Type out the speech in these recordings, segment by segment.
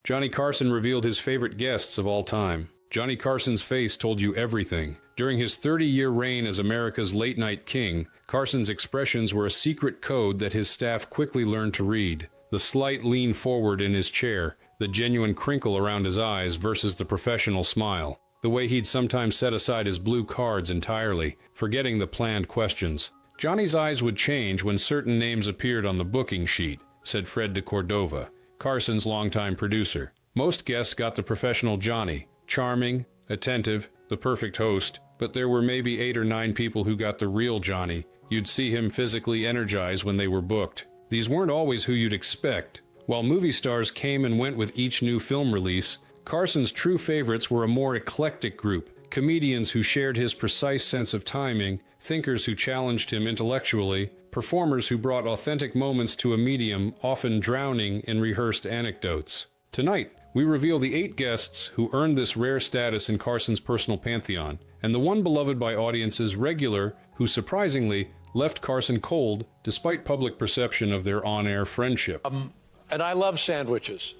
Johnny Carson revealed his favorite guests of all time. Johnny Carson's face told you everything. During his 30-year reign as America's late-night king, Carson's expressions were a secret code that his staff quickly learned to read. The slight lean forward in his chair, the genuine crinkle around his eyes versus the professional smile. The way he'd sometimes set aside his blue cards entirely, forgetting the planned questions. Johnny's eyes would change when certain names appeared on the booking sheet, said Fred de Cordova, Carson's longtime producer. Most guests got the professional Johnny, charming, attentive, the perfect host, but there were maybe 8 or 9 people who got the real Johnny. You'd see him physically energized when they were booked. These weren't always who you'd expect. While movie stars came and went with each new film release, Carson's true favorites were a more eclectic group, comedians who shared his precise sense of timing, thinkers who challenged him intellectually, performers who brought authentic moments to a medium often drowning in rehearsed anecdotes. Tonight, we reveal the 8 guests who earned this rare status in Carson's personal pantheon, and the one beloved by audiences regular who surprisingly left Carson cold despite public perception of their on-air friendship. And I love sandwiches.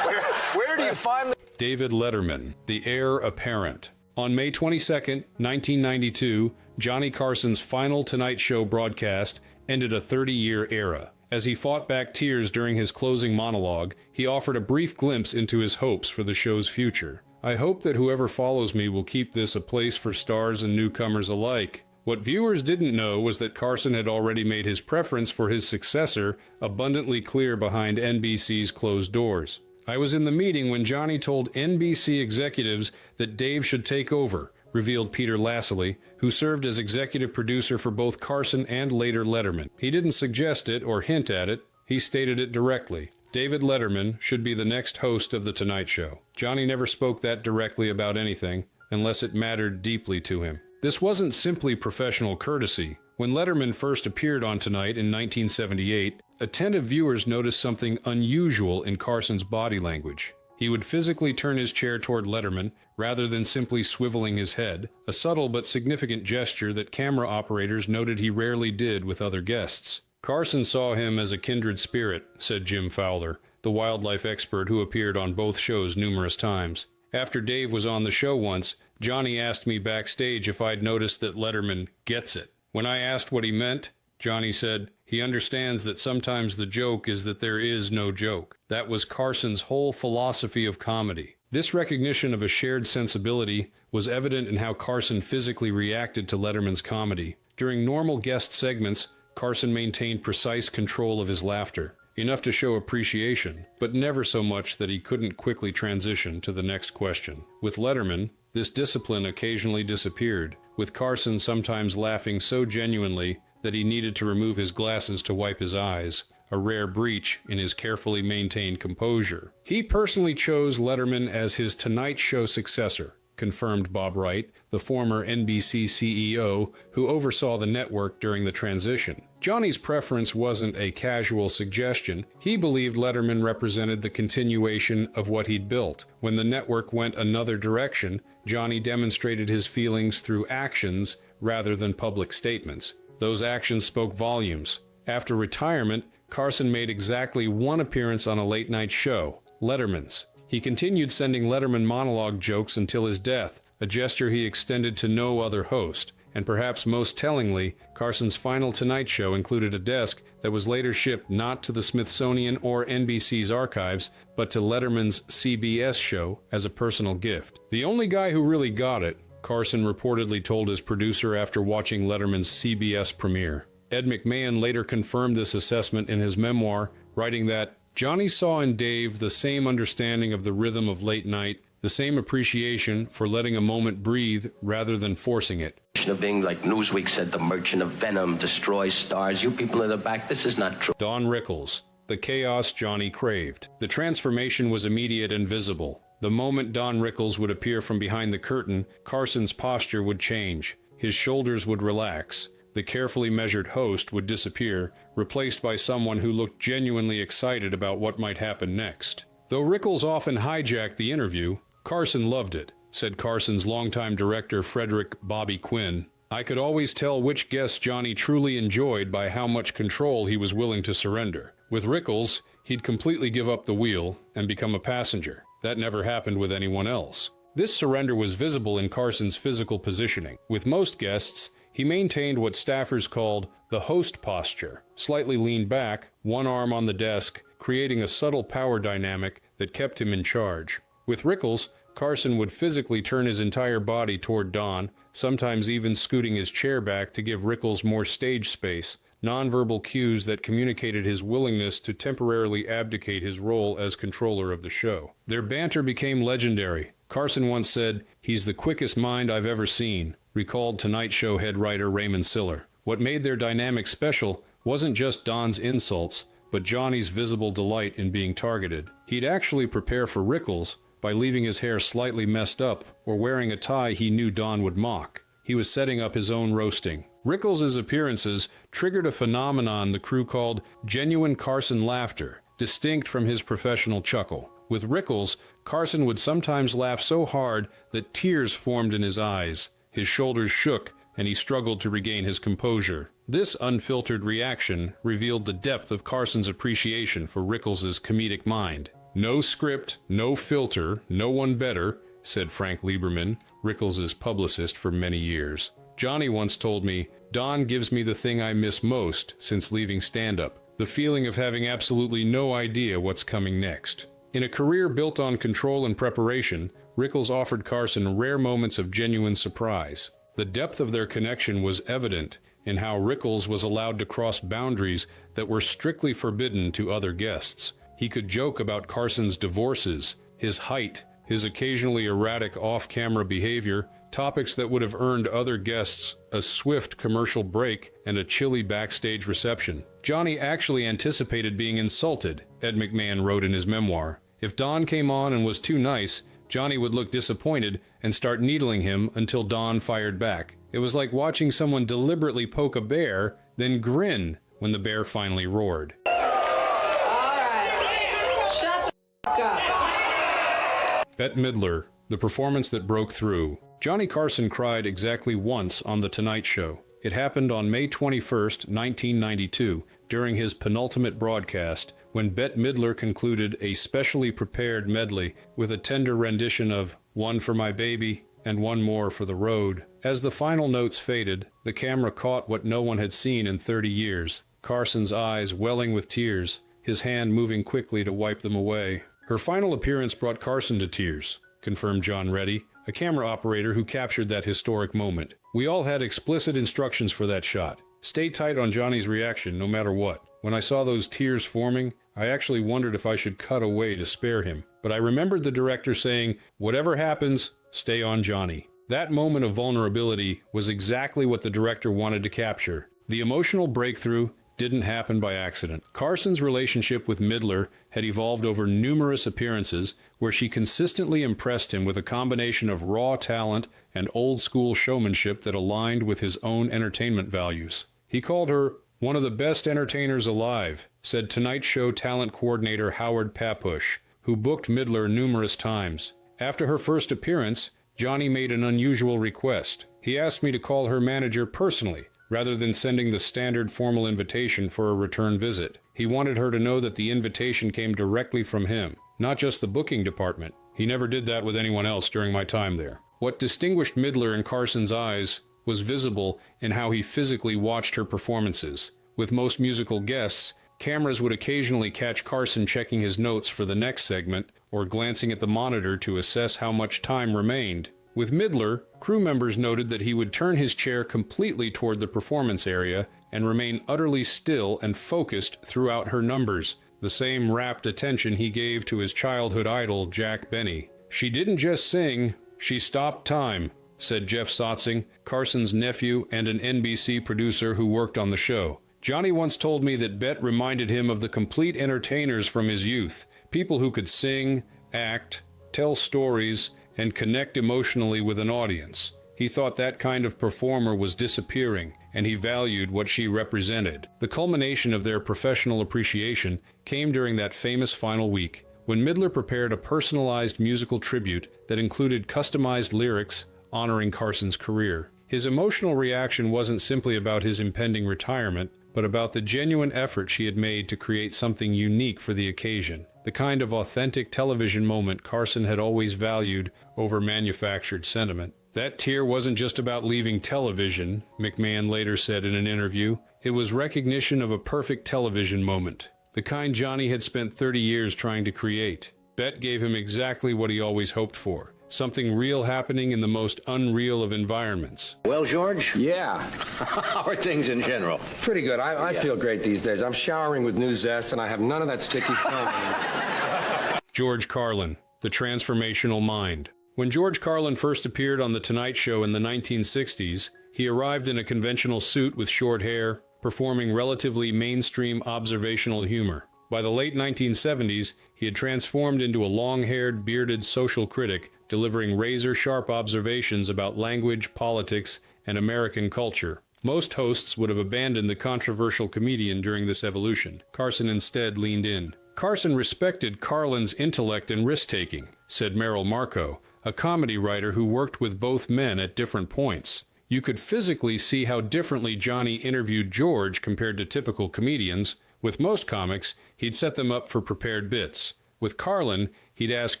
Where do you find David Letterman, the heir apparent. On May 22, 1992, Johnny Carson's final Tonight Show broadcast ended a 30-year era. As he fought back tears during his closing monologue, he offered a brief glimpse into his hopes for the show's future. "I hope that whoever follows me will keep this a place for stars and newcomers alike." What viewers didn't know was that Carson had already made his preference for his successor abundantly clear behind NBC's closed doors. "I was in the meeting when Johnny told NBC executives that Dave should take over," revealed Peter Lassily, who served as executive producer for both Carson and later Letterman. "He didn't suggest it or hint at it. He stated it directly. David Letterman should be the next host of The Tonight Show." Johnny never spoke that directly about anything, unless it mattered deeply to him. This wasn't simply professional courtesy. When Letterman first appeared on Tonight in 1978, attentive viewers noticed something unusual in Carson's body language. He would physically turn his chair toward Letterman, rather than simply swiveling his head, a subtle but significant gesture that camera operators noted he rarely did with other guests. "Carson saw him as a kindred spirit," said Jim Fowler, the wildlife expert who appeared on both shows numerous times. "After Dave was on the show once, Johnny asked me backstage if I'd noticed that Letterman gets it. When I asked what he meant, Johnny said, he understands that sometimes the joke is that there is no joke. That was Carson's whole philosophy of comedy." This recognition of a shared sensibility was evident in how Carson physically reacted to Letterman's comedy. During normal guest segments, Carson maintained precise control of his laughter, enough to show appreciation, but never so much that he couldn't quickly transition to the next question. With Letterman, this discipline occasionally disappeared, with Carson sometimes laughing so genuinely that he needed to remove his glasses to wipe his eyes, a rare breach in his carefully maintained composure. He personally chose Letterman as his Tonight Show successor, confirmed Bob Wright, the former NBC CEO who oversaw the network during the transition. Johnny's preference wasn't a casual suggestion. He believed Letterman represented the continuation of what he'd built. When the network went another direction, Johnny demonstrated his feelings through actions rather than public statements. Those actions spoke volumes. After retirement, Carson made exactly one appearance on a late-night show, Letterman's. He continued sending Letterman monologue jokes until his death, a gesture he extended to no other host. And perhaps most tellingly, Carson's final Tonight Show included a desk that was later shipped not to the Smithsonian or NBC's archives, but to Letterman's CBS show as a personal gift. "The only guy who really got it," Carson reportedly told his producer after watching Letterman's CBS premiere. Ed McMahon later confirmed this assessment in his memoir, writing that, "Johnny saw in Dave the same understanding of the rhythm of late night, the same appreciation for letting a moment breathe rather than forcing it." Of being like Newsweek said, the merchant of venom destroys stars. You people in the back, this is not true. Don Rickles, the chaos Johnny craved. The transformation was immediate and visible. The moment Don Rickles would appear from behind the curtain, Carson's posture would change. His shoulders would relax. The carefully measured host would disappear, replaced by someone who looked genuinely excited about what might happen next. Though Rickles often hijacked the interview, Carson loved it, said Carson's longtime director Frederick Bobby Quinn. "I could always tell which guests Johnny truly enjoyed by how much control he was willing to surrender. With Rickles, He'd completely give up the wheel and become a passenger. That never happened with anyone else. This surrender was visible in Carson's physical positioning. With most guests, he maintained what staffers called the host posture, slightly leaned back, one arm on the desk, creating a subtle power dynamic that kept him in charge. With Rickles, Carson would physically turn his entire body toward Don, sometimes even scooting his chair back to give Rickles more stage space, nonverbal cues that communicated his willingness to temporarily abdicate his role as controller of the show. Their banter became legendary. Carson once said, "He's the quickest mind I've ever seen," recalled Tonight Show head writer Raymond Siller. What made their dynamic special wasn't just Don's insults, but Johnny's visible delight in being targeted. He'd actually prepare for Rickles by leaving his hair slightly messed up or wearing a tie he knew Don would mock. He was setting up his own roasting. Rickles' appearances triggered a phenomenon the crew called genuine Carson laughter, distinct from his professional chuckle. With Rickles, Carson would sometimes laugh so hard that tears formed in his eyes. His shoulders shook, and he struggled to regain his composure. This unfiltered reaction revealed the depth of Carson's appreciation for Rickles' comedic mind. "No script, no filter, no one better," said Frank Lieberman, Rickles' publicist for many years. "Johnny once told me, Don gives me the thing I miss most since leaving stand-up, the feeling of having absolutely no idea what's coming next." In a career built on control and preparation, Rickles offered Carson rare moments of genuine surprise. The depth of their connection was evident in how Rickles was allowed to cross boundaries that were strictly forbidden to other guests. He could joke about Carson's divorces, his height, his occasionally erratic off-camera behavior, topics that would have earned other guests a swift commercial break and a chilly backstage reception. Johnny actually anticipated being insulted, Ed McMahon wrote in his memoir. If Don came on and was too nice, Johnny would look disappointed and start needling him until Don fired back. It was like watching someone deliberately poke a bear, then grin when the bear finally roared. All right, shut the f*** up. Bette Midler, the performance that broke through. Johnny Carson cried exactly once on The Tonight Show. It happened on May 21st, 1992, during his penultimate broadcast, when Bette Midler concluded a specially prepared medley with a tender rendition of "One for My Baby" and "One More for the Road." As the final notes faded, the camera caught what no one had seen in 30 years. Carson's eyes welling with tears, his hand moving quickly to wipe them away. "Her final appearance brought Carson to tears," confirmed John Reddy, a camera operator who captured that historic moment. "We all had explicit instructions for that shot. Stay tight on Johnny's reaction no matter what. When I saw those tears forming, I actually wondered if I should cut away to spare him. But I remembered the director saying, 'Whatever happens, stay on Johnny.'" That moment of vulnerability was exactly what the director wanted to capture. The emotional breakthrough didn't happen by accident. Carson's relationship with Midler had evolved over numerous appearances where she consistently impressed him with a combination of raw talent and old-school showmanship that aligned with his own entertainment values. He called her "one of the best entertainers alive," said Tonight Show talent coordinator Howard Papush, who booked Midler numerous times. After her first appearance, Johnny made an unusual request. He asked me to call her manager personally, rather than sending the standard formal invitation for a return visit. He wanted her to know that the invitation came directly from him, not just the booking department. He never did that with anyone else during my time there. What distinguished Midler in Carson's eyes was visible in how he physically watched her performances. With most musical guests, cameras would occasionally catch Carson checking his notes for the next segment or glancing at the monitor to assess how much time remained. With Midler, crew members noted that he would turn his chair completely toward the performance area and remain utterly still and focused throughout her numbers, the same rapt attention he gave to his childhood idol, Jack Benny. "She didn't just sing, she stopped time," said Jeff Sotzing, Carson's nephew and an NBC producer who worked on the show. "Johnny once told me that Bette reminded him of the complete entertainers from his youth, people who could sing, act, tell stories, and connect emotionally with an audience. He thought that kind of performer was disappearing, and he valued what she represented." The culmination of their professional appreciation came during that famous final week, when Midler prepared a personalized musical tribute that included customized lyrics honoring Carson's career. His emotional reaction wasn't simply about his impending retirement, but but about the genuine effort she had made to create something unique for the occasion, the kind of authentic television moment Carson had always valued over manufactured sentiment. That tear wasn't just about leaving television, McMahon later said in an interview. It was recognition of a perfect television moment, the kind Johnny had spent 30 years trying to create. Bet gave him exactly what he always hoped for, something real happening in the most unreal of environments. Well, George? Yeah. How are things in general? Pretty good. I feel great these days. I'm showering with new zest, and I have none of that sticky film anymore. George Carlin, the transformational mind. When George Carlin first appeared on The Tonight Show in the 1960s, he arrived in a conventional suit with short hair, performing relatively mainstream observational humor. By the late 1970s, he had transformed into a long-haired, bearded social critic, delivering razor-sharp observations about language, politics, and American culture. Most hosts would have abandoned the controversial comedian during this evolution. Carson instead leaned in. Carson respected Carlin's intellect and risk-taking, said Merrill Markoe, a comedy writer who worked with both men at different points. You could physically see how differently Johnny interviewed George compared to typical comedians. With most comics, he'd set them up for prepared bits. With Carlin, he'd ask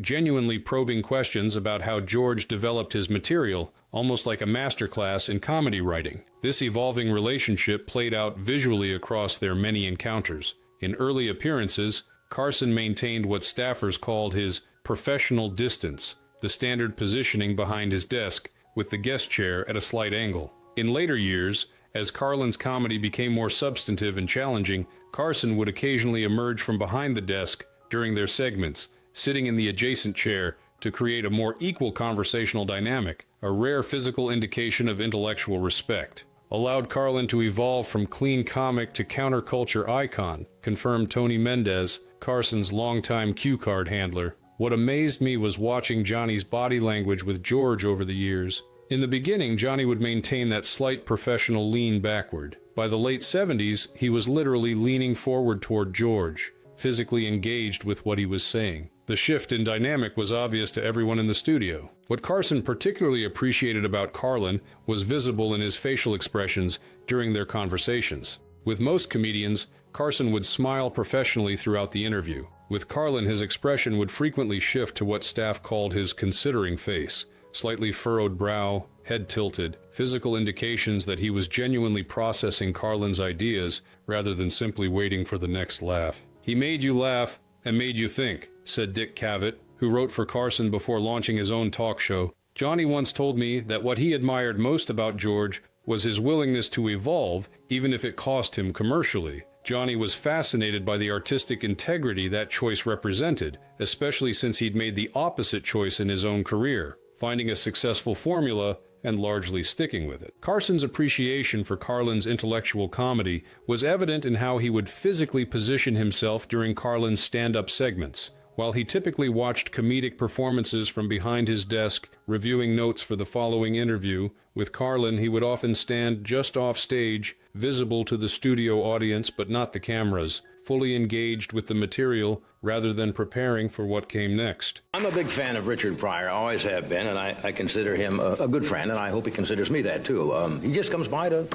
genuinely probing questions about how George developed his material, almost like a masterclass in comedy writing. This evolving relationship played out visually across their many encounters. In early appearances, Carson maintained what staffers called his professional distance, the standard positioning behind his desk, with the guest chair at a slight angle. In later years, as Carlin's comedy became more substantive and challenging, Carson would occasionally emerge from behind the desk during their segments, sitting in the adjacent chair to create a more equal conversational dynamic, a rare physical indication of intellectual respect. Allowed Carlin to evolve from clean comic to counterculture icon, confirmed Tony Mendez, Carson's longtime cue card handler. What amazed me was watching Johnny's body language with George over the years. In the beginning, Johnny would maintain that slight professional lean backward. By the late 70s, he was literally leaning forward toward George, physically engaged with what he was saying. The shift in dynamic was obvious to everyone in the studio. What Carson particularly appreciated about Carlin was visible in his facial expressions during their conversations. With most comedians, Carson would smile professionally throughout the interview. With Carlin, his expression would frequently shift to what staff called his considering face. Slightly furrowed brow, head tilted, physical indications that he was genuinely processing Carlin's ideas rather than simply waiting for the next laugh. He made you laugh and made you think, said Dick Cavett, who wrote for Carson before launching his own talk show. Johnny once told me that what he admired most about George was his willingness to evolve, even if it cost him commercially. Johnny was fascinated by the artistic integrity that choice represented, especially since he'd made the opposite choice in his own career, finding a successful formula and largely sticking with it. Carson's appreciation for Carlin's intellectual comedy was evident in how he would physically position himself during Carlin's stand-up segments. While he typically watched comedic performances from behind his desk, reviewing notes for the following interview, with Carlin he would often stand just off stage, visible to the studio audience but not the cameras, fully engaged with the material rather than preparing for what came next. I'm a big fan of Richard Pryor, always have been, and I consider him a good friend, and I hope he considers me that too. He just comes by to...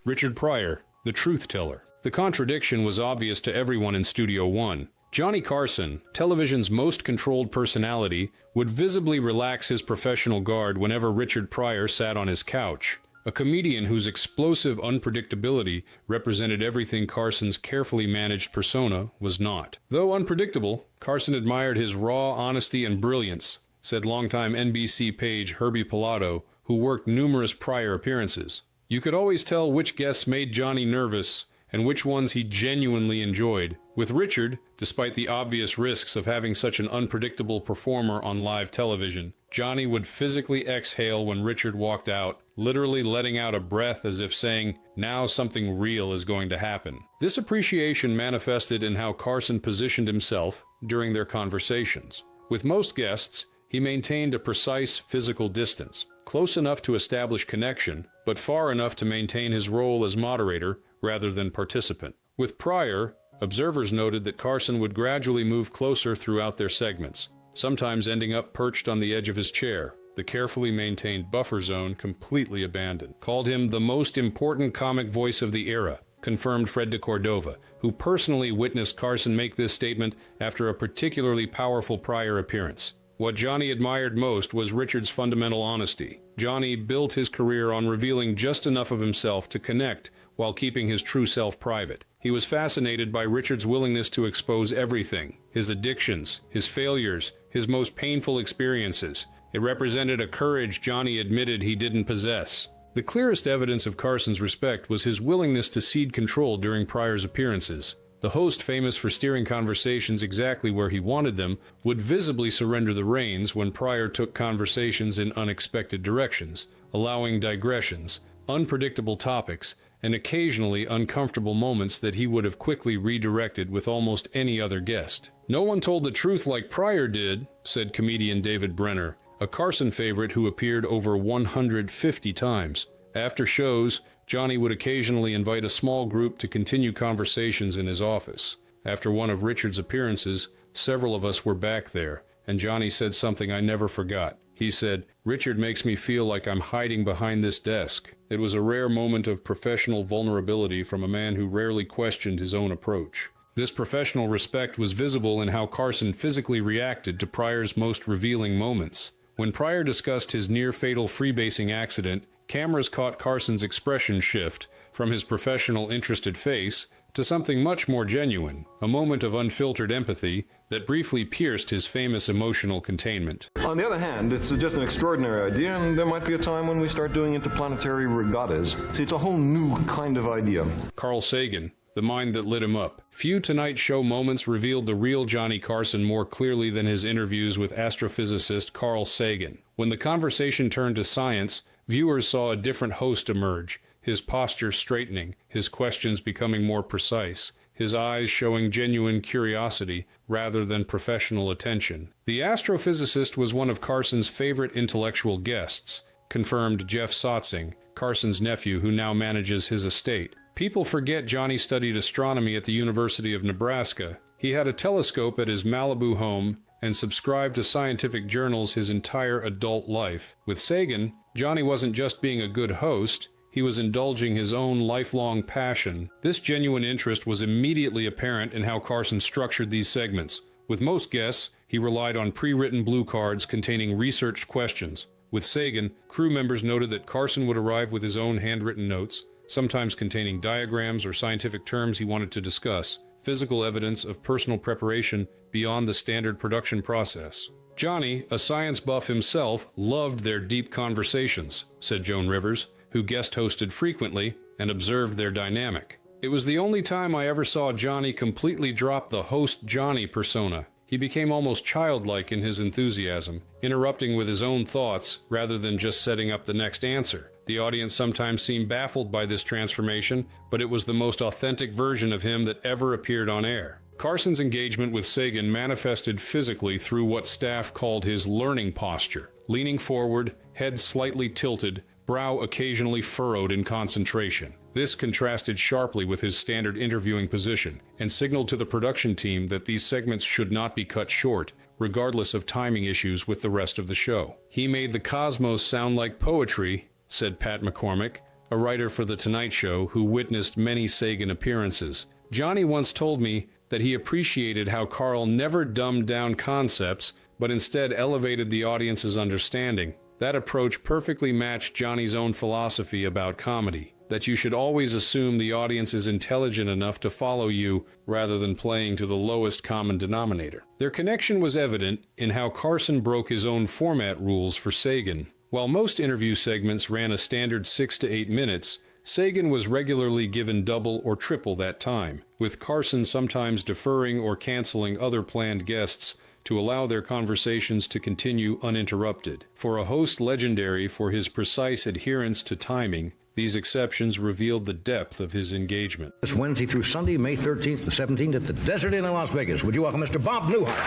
Richard Pryor, the truth teller. The contradiction was obvious to everyone in Studio One. Johnny Carson, television's most controlled personality, would visibly relax his professional guard whenever Richard Pryor sat on his couch. A comedian whose explosive unpredictability represented everything Carson's carefully managed persona was not. Though unpredictable, Carson admired his raw honesty and brilliance, said longtime NBC page Herbie Pilato, who worked numerous Pryor appearances. You could always tell which guests made Johnny nervous and which ones he genuinely enjoyed. With Richard, despite the obvious risks of having such an unpredictable performer on live television, Johnny would physically exhale when Richard walked out, literally letting out a breath as if saying, now something real is going to happen. This appreciation manifested in how Carson positioned himself during their conversations. With most guests, he maintained a precise physical distance, close enough to establish connection, but far enough to maintain his role as moderator rather than participant. With Pryor, observers noted that Carson would gradually move closer throughout their segments, sometimes ending up perched on the edge of his chair, the carefully maintained buffer zone completely abandoned. Called him the most important comic voice of the era. confirmed Fred de Cordova, who personally witnessed Carson make this statement after a particularly powerful Pryor appearance. What Johnny admired most was Richard's fundamental honesty. Johnny built his career on revealing just enough of himself to connect while keeping his true self private. He was fascinated by Richard's willingness to expose everything, his addictions, his failures, his most painful experiences. It represented a courage Johnny admitted he didn't possess. The clearest evidence of Carson's respect was his willingness to cede control during Pryor's appearances. The host, famous for steering conversations exactly where he wanted them, would visibly surrender the reins when Pryor took conversations in unexpected directions, allowing digressions, unpredictable topics, and occasionally uncomfortable moments that he would have quickly redirected with almost any other guest. "No one told the truth like Pryor did," said comedian David Brenner, a Carson favorite who appeared over 150 times. After shows, Johnny would occasionally invite a small group to continue conversations in his office. After one of Richard's appearances, several of us were back there, and Johnny said something I never forgot. He said, "Richard makes me feel like I'm hiding behind this desk." It was a rare moment of professional vulnerability from a man who rarely questioned his own approach. This professional respect was visible in how Carson physically reacted to Pryor's most revealing moments. When Pryor discussed his near-fatal freebasing accident, cameras caught Carson's expression shift from his professional, interested face to something much more genuine, a moment of unfiltered empathy that briefly pierced his famous emotional containment. On the other hand, it's just an extraordinary idea, and there might be a time when we start doing interplanetary regattas. See, it's a whole new kind of idea. Carl Sagan, the mind that lit him up. Few Tonight Show moments revealed the real Johnny Carson more clearly than his interviews with astrophysicist Carl Sagan. When the conversation turned to science, viewers saw a different host emerge, his posture straightening, his questions becoming more precise, his eyes showing genuine curiosity rather than professional attention. The astrophysicist was one of Carson's favorite intellectual guests, confirmed Jeff Sotzing, Carson's nephew who now manages his estate. People forget Johnny studied astronomy at the University of Nebraska. He had a telescope at his Malibu home and subscribed to scientific journals his entire adult life. With Sagan, Johnny wasn't just being a good host, he was indulging his own lifelong passion. This genuine interest was immediately apparent in how Carson structured these segments. With most guests, he relied on pre-written blue cards containing researched questions. With Sagan, crew members noted that Carson would arrive with his own handwritten notes, sometimes containing diagrams or scientific terms he wanted to discuss, physical evidence of personal preparation beyond the standard production process. Johnny, a science buff himself, loved their deep conversations, said Joan Rivers, who guest hosted frequently and observed their dynamic. It was the only time I ever saw Johnny completely drop the host Johnny persona. He became almost childlike in his enthusiasm, interrupting with his own thoughts rather than just setting up the next answer. The audience sometimes seemed baffled by this transformation, but it was the most authentic version of him that ever appeared on air. Carson's engagement with Sagan manifested physically through what staff called his learning posture, leaning forward, head slightly tilted, brow occasionally furrowed in concentration. This contrasted sharply with his standard interviewing position and signaled to the production team that these segments should not be cut short, regardless of timing issues with the rest of the show. "He made the cosmos sound like poetry," said Pat McCormick, a writer for The Tonight Show who witnessed many Sagan appearances. "Johnny once told me that he appreciated how Carl never dumbed down concepts, but instead elevated the audience's understanding. That approach perfectly matched Johnny's own philosophy about comedy, that you should always assume the audience is intelligent enough to follow you rather than playing to the lowest common denominator." Their connection was evident in how Carson broke his own format rules for Sagan. While most interview segments ran a standard 6 to 8 minutes, Sagan was regularly given double or triple that time, with Carson sometimes deferring or canceling other planned guests to allow their conversations to continue uninterrupted. For a host legendary for his precise adherence to timing, these exceptions revealed the depth of his engagement. This Wednesday through Sunday, May 13th to 17th at the Desert Inn in Las Vegas. Would you welcome Mr. Bob Newhart?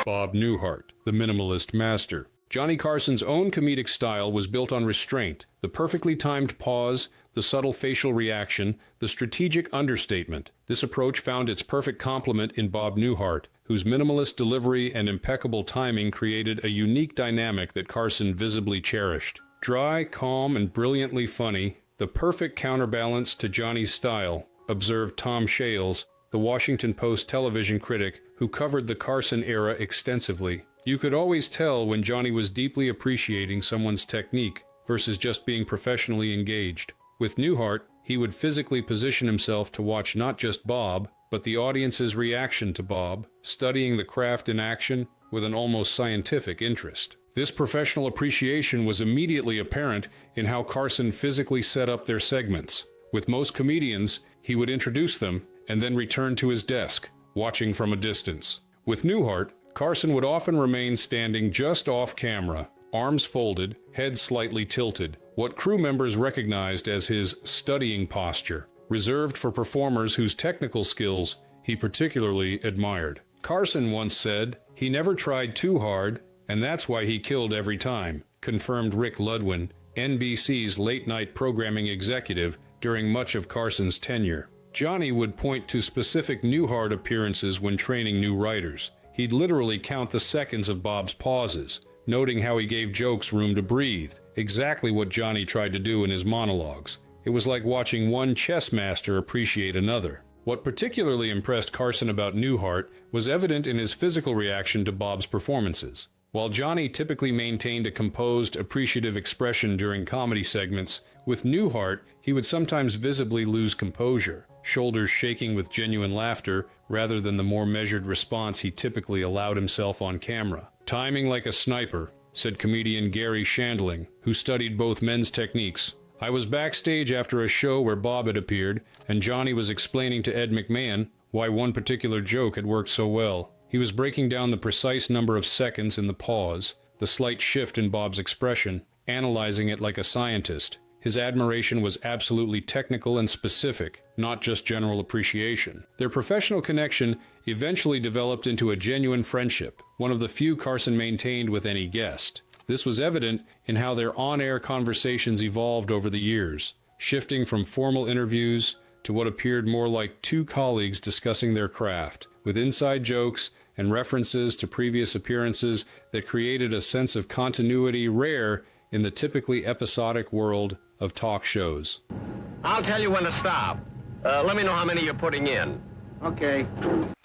Bob Newhart, the minimalist master. Johnny Carson's own comedic style was built on restraint, the perfectly timed pause, the subtle facial reaction, the strategic understatement. This approach found its perfect complement in Bob Newhart, whose minimalist delivery and impeccable timing created a unique dynamic that Carson visibly cherished. Dry, calm, and brilliantly funny, the perfect counterbalance to Johnny's style, observed Tom Shales, the Washington Post television critic who covered the Carson era extensively. You could always tell when Johnny was deeply appreciating someone's technique versus just being professionally engaged. With Newhart, he would physically position himself to watch not just Bob, but the audience's reaction to Bob, studying the craft in action with an almost scientific interest. This professional appreciation was immediately apparent in how Carson physically set up their segments. With most comedians, he would introduce them and then return to his desk, watching from a distance. With Newhart, Carson would often remain standing just off camera, arms folded, head slightly tilted, what crew members recognized as his studying posture, reserved for performers whose technical skills he particularly admired. Carson once said, "He never tried too hard, and that's why he killed every time," confirmed Rick Ludwin, NBC's late-night programming executive during much of Carson's tenure. Johnny would point to specific Newhart appearances when training new writers. He'd literally count the seconds of Bob's pauses, noting how he gave jokes room to breathe, exactly what Johnny tried to do in his monologues. It was like watching one chess master appreciate another. What particularly impressed Carson about Newhart was evident in his physical reaction to Bob's performances. While Johnny typically maintained a composed, appreciative expression during comedy segments, with Newhart, he would sometimes visibly lose composure, shoulders shaking with genuine laughter rather than the more measured response he typically allowed himself on camera. "Timing like a sniper," said comedian Gary Shandling, who studied both men's techniques. "I was backstage after a show where Bob had appeared, and Johnny was explaining to Ed McMahon why one particular joke had worked so well. He was breaking down the precise number of seconds in the pause, the slight shift in Bob's expression, analyzing it like a scientist. His admiration was absolutely technical and specific, not just general appreciation." Their professional connection eventually developed into a genuine friendship, one of the few Carson maintained with any guest. This was evident in how their on-air conversations evolved over the years, shifting from formal interviews to what appeared more like two colleagues discussing their craft, with inside jokes and references to previous appearances that created a sense of continuity rare in the typically episodic world of talk shows. "I'll tell you when to stop. Let me know how many you're putting in." Okay.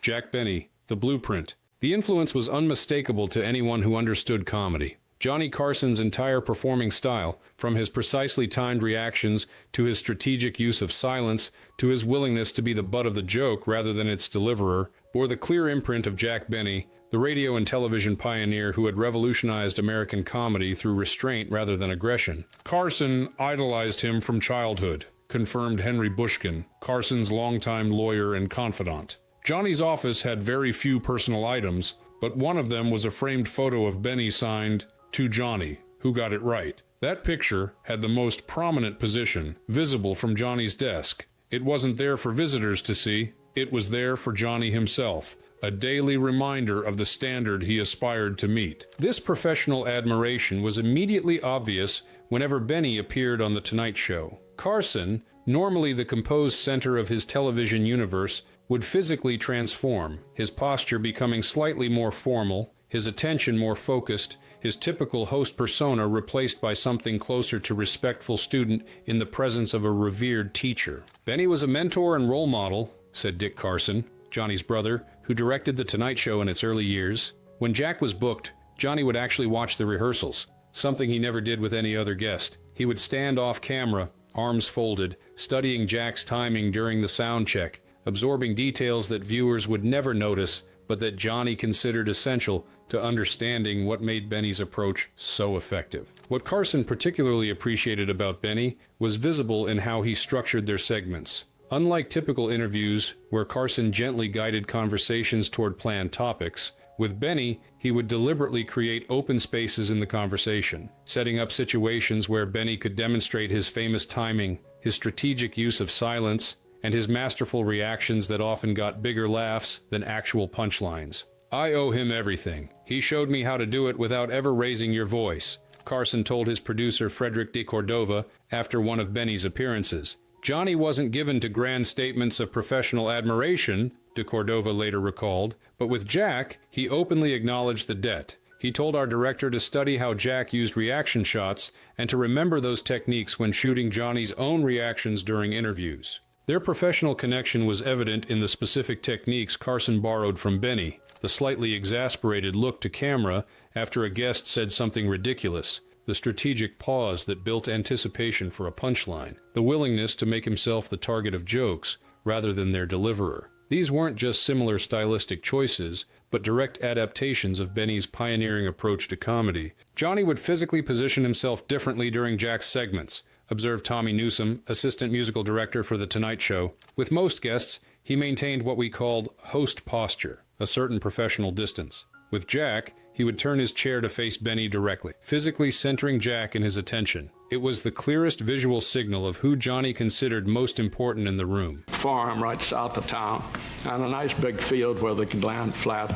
Jack Benny, The Blueprint. The influence was unmistakable to anyone who understood comedy. Johnny Carson's entire performing style, from his precisely timed reactions to his strategic use of silence to his willingness to be the butt of the joke rather than its deliverer, bore the clear imprint of Jack Benny, the radio and television pioneer who had revolutionized American comedy through restraint rather than aggression. "Carson idolized him from childhood," confirmed Henry Bushkin, Carson's longtime lawyer and confidant. "Johnny's office had very few personal items, but one of them was a framed photo of Benny signed, 'To Johnny, who got it right.' That picture had the most prominent position, visible from Johnny's desk. It wasn't there for visitors to see, it was there for Johnny himself, a daily reminder of the standard he aspired to meet." This professional admiration was immediately obvious whenever Benny appeared on The Tonight Show. Carson, normally the composed center of his television universe, would physically transform, his posture becoming slightly more formal, his attention more focused, his typical host persona replaced by something closer to respectful student in the presence of a revered teacher. "Benny was a mentor and role model," said Dick Carson, Johnny's brother, who directed The Tonight Show in its early years. "When Jack was booked, Johnny would actually watch the rehearsals, something he never did with any other guest. He would stand off camera, arms folded, studying Jack's timing during the sound check, absorbing details that viewers would never notice, but that Johnny considered essential to understanding what made Benny's approach so effective." What Carson particularly appreciated about Benny was visible in how he structured their segments. Unlike typical interviews, where Carson gently guided conversations toward planned topics, with Benny, he would deliberately create open spaces in the conversation, setting up situations where Benny could demonstrate his famous timing, his strategic use of silence, and his masterful reactions that often got bigger laughs than actual punchlines. "I owe him everything. He showed me how to do it without ever raising your voice," Carson told his producer Frederick de Cordova after one of Benny's appearances. "Johnny wasn't given to grand statements of professional admiration," de Cordova later recalled, "but with Jack, he openly acknowledged the debt. He told our director to study how Jack used reaction shots and to remember those techniques when shooting Johnny's own reactions during interviews. Their professional connection was evident in the specific techniques Carson borrowed from Benny, the slightly exasperated look to camera after a guest said something ridiculous, the strategic pause that built anticipation for a punchline, the willingness to make himself the target of jokes rather than their deliverer. These weren't just similar stylistic choices, but direct adaptations of Benny's pioneering approach to comedy. Johnny would physically position himself differently during Jack's segments, observed Tommy Newsom, assistant musical director for The Tonight Show. With most guests, he maintained what we called host posture, a certain professional distance. With Jack, he would turn his chair to face Benny directly, physically centering Jack in his attention. It was the clearest visual signal of who Johnny considered most important in the room. Farm right south of town, and a nice big field where they could land flat.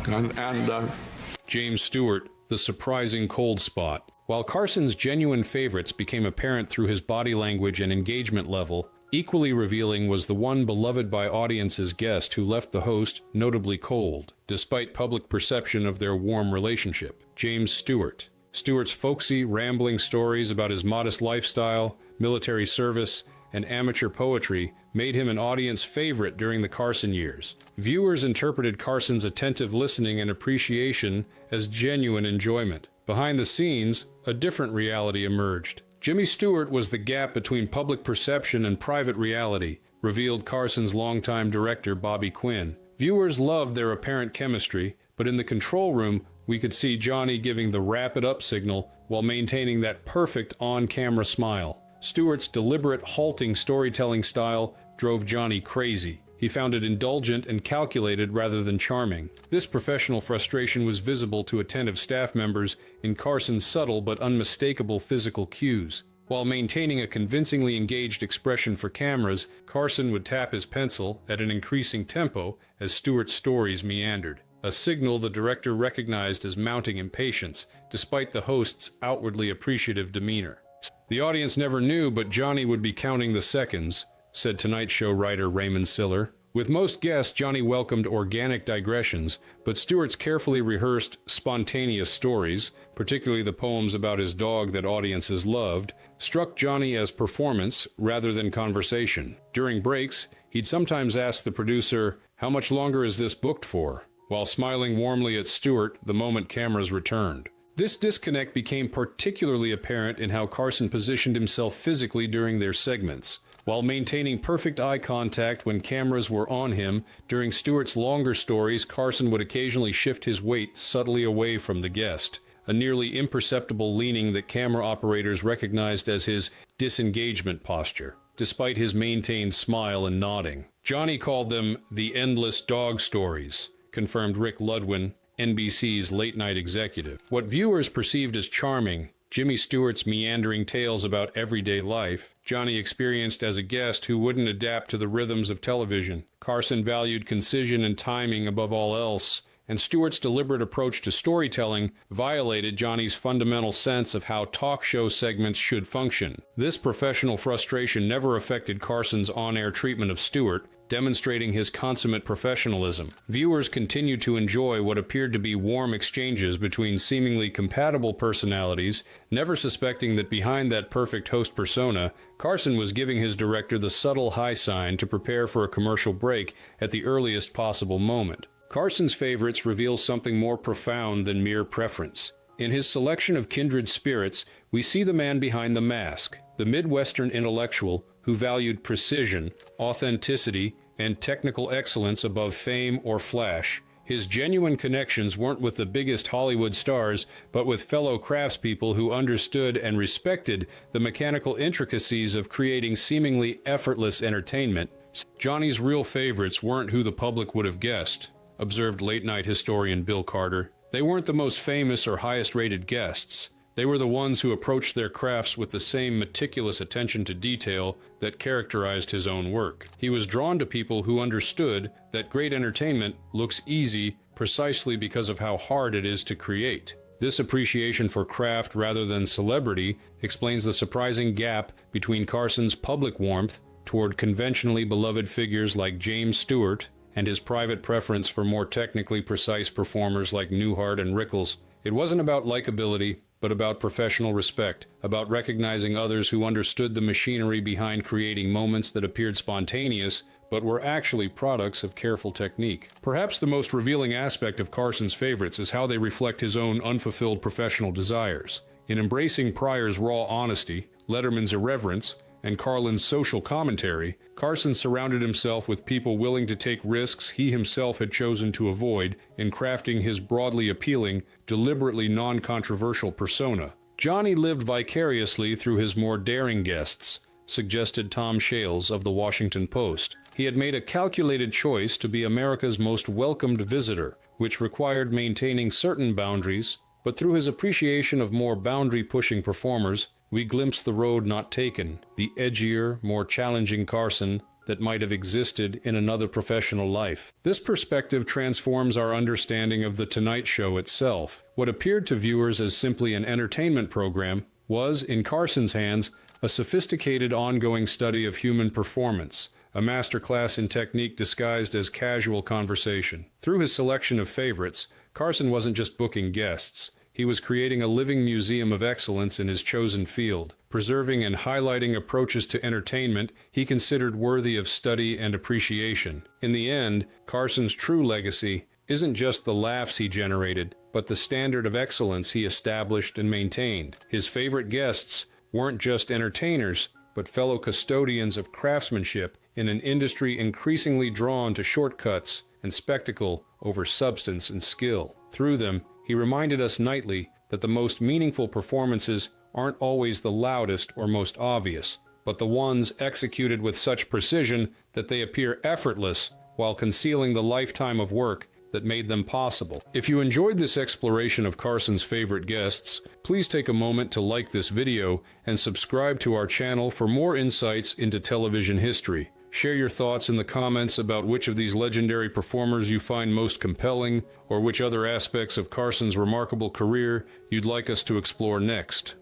James Stewart, the surprising cold spot. While Carson's genuine favorites became apparent through his body language and engagement level, equally revealing was the one beloved by audiences guest who left the host notably cold, despite public perception of their warm relationship. James Stewart. Stewart's folksy, rambling stories about his modest lifestyle, military service, and amateur poetry made him an audience favorite during the Carson years. Viewers interpreted Carson's attentive listening and appreciation as genuine enjoyment. Behind the scenes, a different reality emerged. Jimmy Stewart was the gap between public perception and private reality, revealed Carson's longtime director Bobby Quinn. Viewers loved their apparent chemistry, but in the control room, we could see Johnny giving the wrap it up signal while maintaining that perfect on-camera smile. Stewart's deliberate, halting storytelling style drove Johnny crazy. He found it indulgent and calculated rather than charming. This professional frustration was visible to attentive staff members in Carson's subtle but unmistakable physical cues. While maintaining a convincingly engaged expression for cameras, Carson would tap his pencil at an increasing tempo as Stewart's stories meandered, a signal the director recognized as mounting impatience, despite the host's outwardly appreciative demeanor. The audience never knew, but Johnny would be counting the seconds, said Tonight Show writer Raymond Siller. With most guests, Johnny welcomed organic digressions, but Stewart's carefully rehearsed, spontaneous stories, particularly the poems about his dog that audiences loved, struck Johnny as performance rather than conversation. During breaks, he'd sometimes ask the producer, "How much longer is this booked for?" while smiling warmly at Stewart the moment cameras returned. This disconnect became particularly apparent in how Carson positioned himself physically during their segments. While maintaining perfect eye contact when cameras were on him, during Stewart's longer stories, Carson would occasionally shift his weight subtly away from the guest, a nearly imperceptible leaning that camera operators recognized as his disengagement posture, despite his maintained smile and nodding. Johnny called them the endless dog stories, confirmed Rick Ludwin, NBC's late-night executive. What viewers perceived as charming, Jimmy Stewart's meandering tales about everyday life, Johnny experienced as a guest who wouldn't adapt to the rhythms of television. Carson valued concision and timing above all else, and Stewart's deliberate approach to storytelling violated Johnny's fundamental sense of how talk show segments should function. This professional frustration never affected Carson's on-air treatment of Stewart, demonstrating his consummate professionalism. Viewers continued to enjoy what appeared to be warm exchanges between seemingly compatible personalities, never suspecting that behind that perfect host persona, Carson was giving his director the subtle high sign to prepare for a commercial break at the earliest possible moment. Carson's favorites reveal something more profound than mere preference. In his selection of kindred spirits, we see the man behind the mask, the Midwestern intellectual who valued precision, authenticity, and technical excellence above fame or flash. His genuine connections weren't with the biggest Hollywood stars, but with fellow craftspeople who understood and respected the mechanical intricacies of creating seemingly effortless entertainment. Johnny's real favorites weren't who the public would have guessed, observed late-night historian Bill Carter. They weren't the most famous or highest-rated guests. They were the ones who approached their crafts with the same meticulous attention to detail that characterized his own work. He was drawn to people who understood that great entertainment looks easy precisely because of how hard it is to create. This appreciation for craft rather than celebrity explains the surprising gap between Carson's public warmth toward conventionally beloved figures like James Stewart and his private preference for more technically precise performers like Newhart and Rickles. It wasn't about likability, but about professional respect, about recognizing others who understood the machinery behind creating moments that appeared spontaneous, but were actually products of careful technique. Perhaps the most revealing aspect of Carson's favorites is how they reflect his own unfulfilled professional desires. In embracing Pryor's raw honesty, Letterman's irreverence, and Carlin's social commentary, Carson surrounded himself with people willing to take risks he himself had chosen to avoid in crafting his broadly appealing, deliberately non-controversial persona. Johnny lived vicariously through his more daring guests, suggested Tom Shales of the Washington Post. He had made a calculated choice to be America's most welcomed visitor, which required maintaining certain boundaries, but through his appreciation of more boundary-pushing performers, we glimpse the road not taken, the edgier, more challenging Carson that might have existed in another professional life. This perspective transforms our understanding of The Tonight Show itself. What appeared to viewers as simply an entertainment program was, in Carson's hands, a sophisticated ongoing study of human performance, a masterclass in technique disguised as casual conversation. Through his selection of favorites, Carson wasn't just booking guests. He was creating a living museum of excellence in his chosen field, preserving and highlighting approaches to entertainment he considered worthy of study and appreciation. In the end, Carson's true legacy isn't just the laughs he generated, but the standard of excellence he established and maintained. His favorite guests weren't just entertainers, but fellow custodians of craftsmanship in an industry increasingly drawn to shortcuts and spectacle over substance and skill. Through them, he reminded us nightly that the most meaningful performances aren't always the loudest or most obvious, but the ones executed with such precision that they appear effortless while concealing the lifetime of work that made them possible. If you enjoyed this exploration of Carson's favorite guests, please take a moment to like this video and subscribe to our channel for more insights into television history. Share your thoughts in the comments about which of these legendary performers you find most compelling, or which other aspects of Carson's remarkable career you'd like us to explore next.